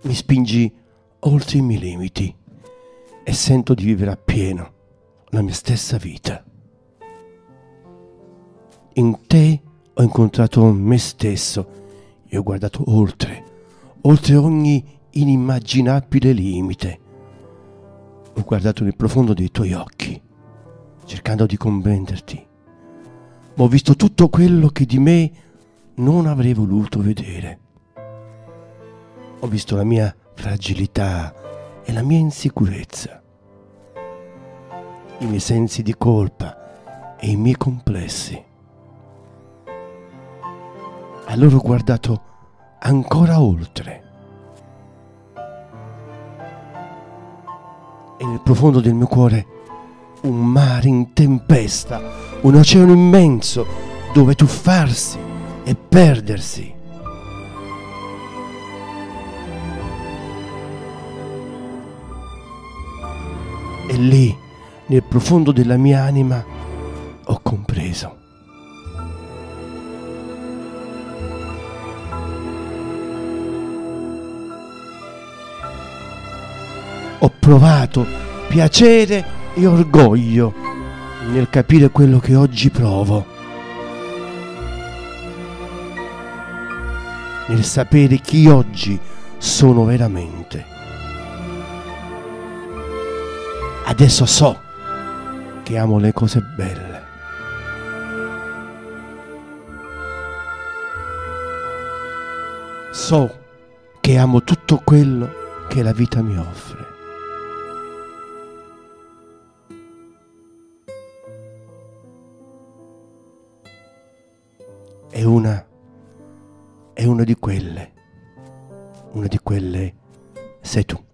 mi spingi oltre i miei limiti e sento di vivere appieno la mia stessa vita. In te ho incontrato me stesso e ho guardato oltre ogni inimmaginabile limite. Ho guardato nel profondo dei tuoi occhi, cercando di comprenderti, ma ho visto tutto quello che di me non avrei voluto vedere. Ho visto la mia fragilità e la mia insicurezza, i miei sensi di colpa e i miei complessi. Allora ho guardato ancora oltre e nel profondo del mio cuore un mare in tempesta, un oceano immenso dove tuffarsi e perdersi. E lì, nel profondo della mia anima, ho compreso. Ho provato piacere e orgoglio nel capire quello che oggi provo, nel sapere chi oggi sono veramente. Adesso so che amo le cose belle. So che amo tutto quello che la vita mi offre. È una di quelle sei tu.